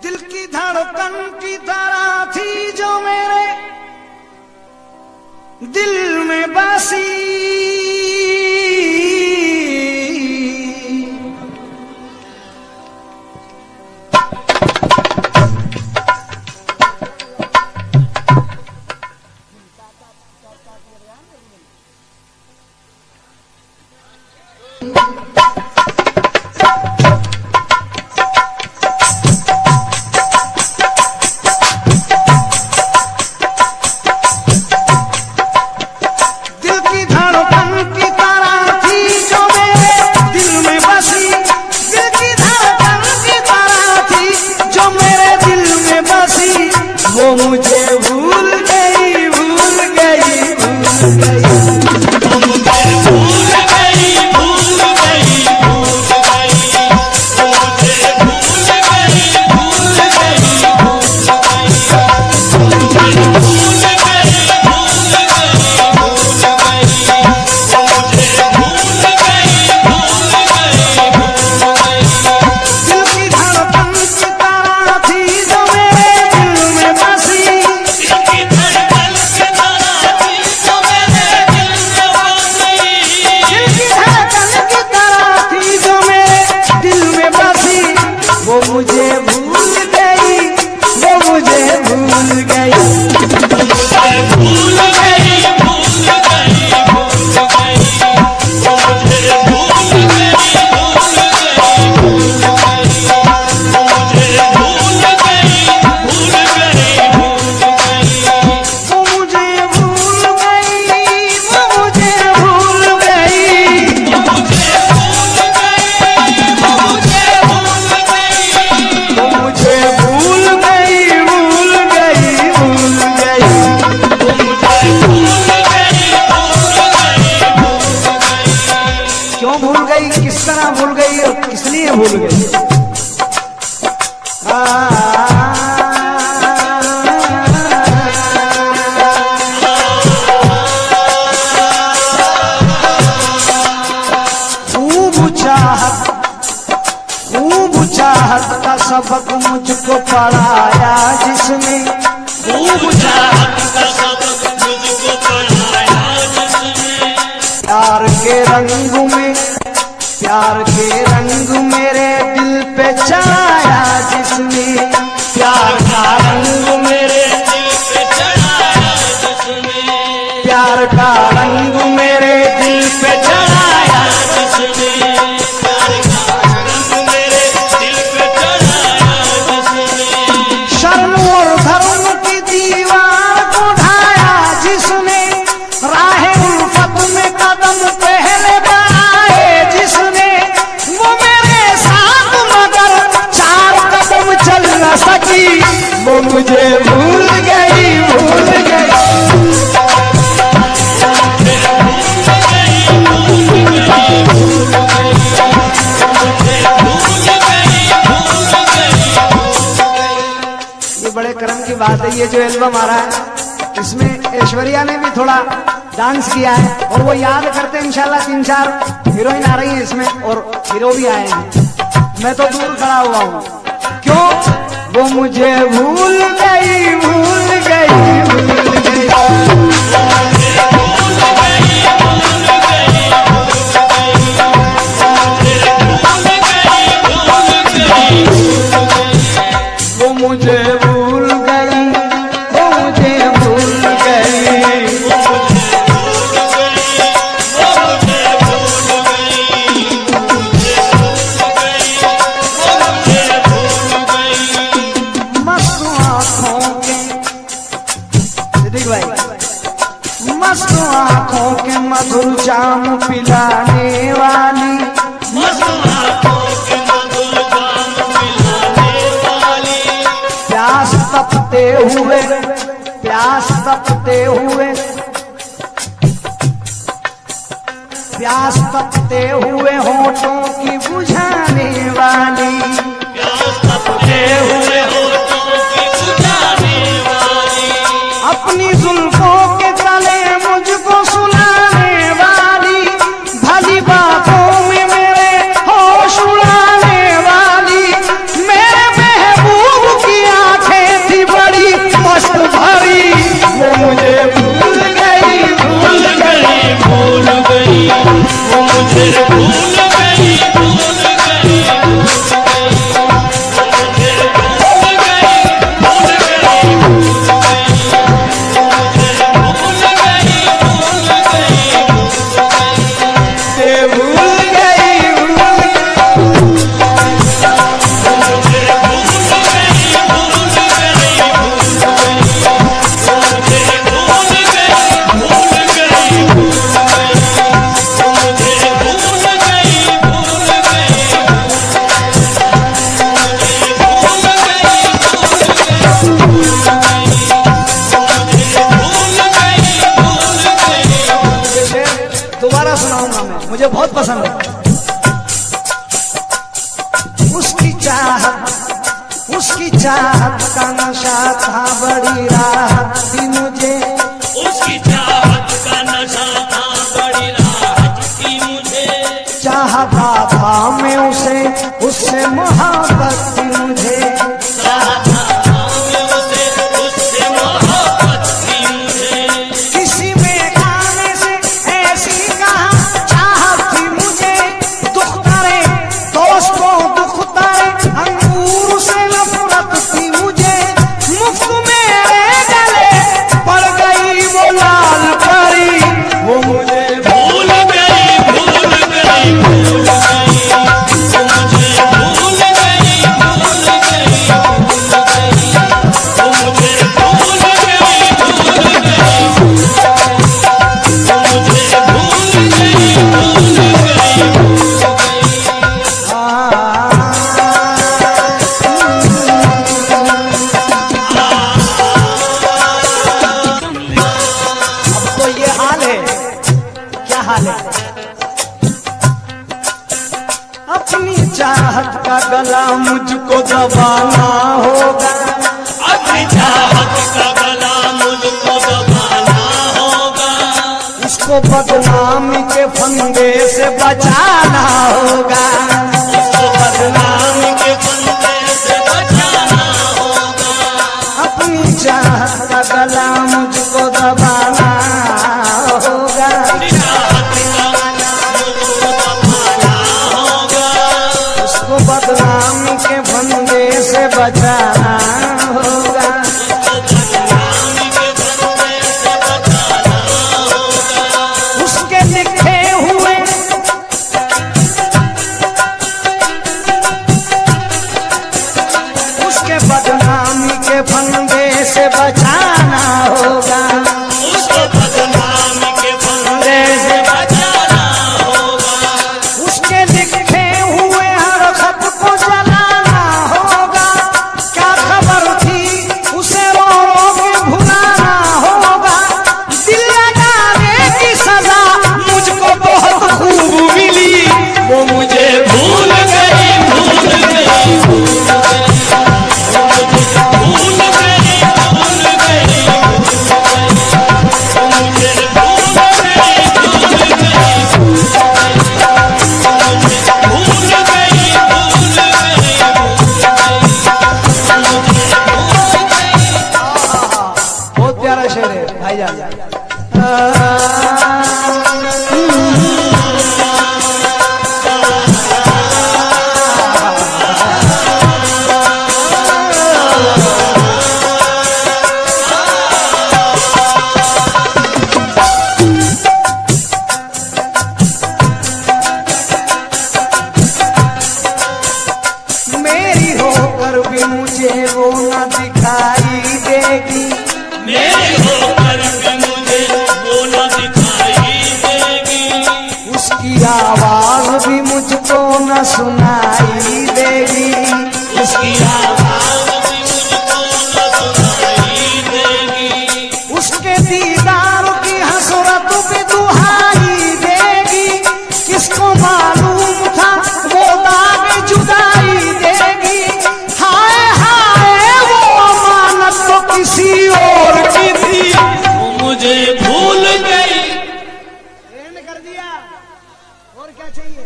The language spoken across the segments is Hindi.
दिल की धड़कन की तरह थी जो मेरे दिल में बसी, वो मुझे भूल गई भूल गई भूल गई, वो मुझे भूल गई भूल गई भूल गई, वो मुझे भूल गई भूल गई भूल गई, वो मुझे भूल गई भूल गई भूल गई, वो मुझे भूल गई भूल गई भूल गई। दिल की धड़कन की तरह थी जो मेरे दिल में बसी, दिल की धड़कन की तरह थी जो मेरे दिल में बसी, दिल की धड़कन की तरह थी जो मेरे दिल में बसी, वो मुझे भूल गई वो मुझे भूल गई, वो मुझे भूल गई भूल गई भूल गई, वो मुझे भूल गई भूल गई भूल गई, वो मुझे भूल गई भूल गई भूल गई, वो मुझे भूल गई वो मुझे भूल गई, वो मुझे भूल गई वो मुझे भूल गई, वो मुझे भूल गई भूल गई भूल गई, वो मुझे भूल गई भूल गई भूल गई। क्यों भूल गई, किस तरह भूल गई और किस लिए भूल गई? खूब चाहत का सबक मुझको पढ़ाया जिसने, खूब चाहत का सबक मुझको पढ़ाया जिसने, प्यार के रंग में प्यार के रंग मेरे दिल पे चढ़ाया जिसने, प्यार का रंग मेरे दिल पे चढ़ाया जिसने, प्यार का रंग मेरे दिल पे चढ़ाया जिसने, प्यार का रंग मेरे दिल पे चढ़ाया जिसने, शर्म और धर्म की दीवार को ढाया जिसने, राह उल्फत में कदम पहले बढ़ाए जिसने, वो मेरे साथ मगर चार कदम चल न सकी, वो मुझे भूल गई भूल गई, ये बड़े कर्म की बात है। ये जो एल्बम आ रहा है इसमें ऐश्वर्या ने भी थोड़ा डांस किया है और वो याद करते हैं इंशाल्लाह 3-4 हीरोइन आ रही हैं इसमें और हीरो भी आए हैं। मैं तो दूर खड़ा हुआ हूँ, क्यों? वो मुझे भूल गई भूल गई भूल गई, वो मुझे भूल गई वो मुझे भूल गई, मस्त आँखों के मधुर जाम पिलाने वाली, मस्त आँखों के मधुर जाम पिलाने वाली, प्यास तपते हुए प्यास तपते हुए प्यास तपते हुए होठों की बुझाने वाली, प्यास तपते हुए होठों की बुझाने वाली, अपनी जुल्फों के तले मुझको सुलाने वाली, भली बातों में मेरे होश उड़ाने वाली, मेरे महबूब मुझे बहुत पसंद है। उसकी चाहत का नशा था बड़ी राहत थी मुझे, उसकी चाहत का नशा था बड़ी राहत थी मुझे, चाहता था मैं उसे, उससे मोहब्बत थी मुझे, चाहता था मैं उसे, उससे मोहब्बत थी मुझे, किसी में आने से ऐसी कहा चाहत थी मुझे, दुख करे दोस्त को दुख तारे अंगूर से नफरत थी मुझे, मुफ्त मेरे गले पड़ गई वो लाल परी, वो मुझे भूल गई, भूल गई, भूल गई, वो मुझे भूल गई, भूल गई, भूल गई, वो मुझे भूल गई, भूल गई, वो मुझे भूल गई, भूल गई, भूल गई। अब तो ये हाल है, क्या हाल है? अपनी चाहत का गला मुझको दबाना होगा, अपनी चाहत का गला मुझको दबाना होगा, इसको बदनामी के फंदे से बचाना होगा, इसको बदनामी के फंदे से बचाना होगा, अपनी चाहत का गला मुझको दबाना होगा, चाहत का मुझको दबाना होगा, उसको बदनामी के फंदे से बचाना होगा, बदनामी के फंदे से बचाना होगा, उसके लिखे हुए उसके बदनामी के फंदे से बचाना होगा, उसको बदनामी के फंदे से बचाना होगा, उसके लिखे हुए हर खत को जलाना होगा, क्या खबर थी उसे रो रो के भुलाना होगा, दिल लगाने की सजा मुझको बहुत खूब मिली, वो मुझे भूल गई, भूल गई, भूल गई, भूल गई, भूल गई, वो मुझे भूल गई, भूल गई, भूल गई, भूल गई। बहुत प्यारा शेर है भाईजान। मेरी होकर भी मुझे वो न दिखाई देगी, मेरी होकर भी मुझे वो न दिखाई देगी, उसकी आवाज भी मुझको न सुनाई देगी, उसकी आवाज भी मुझको न सुनाई देगी, उसके दीदार की हसरत भी दुहाई देगी, किसको मालूम था वो दाग जुदाई देगी, हाय हाय वो अमानत तो किसी और की थी, वो मुझे भूल गई। एंड कर दिया, और क्या चाहिए?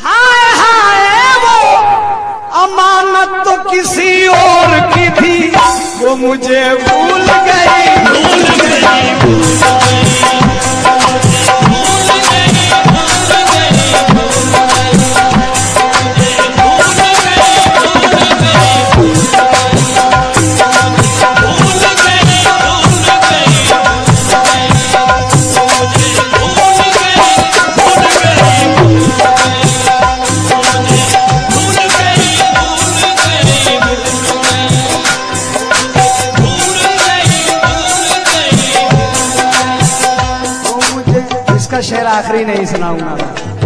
हाय हाय वो अमानत तो किसी और की थी, वो मुझे भूल गई, भूल गई, भूल गई, भूल गई, सुनाऊंगा मैं।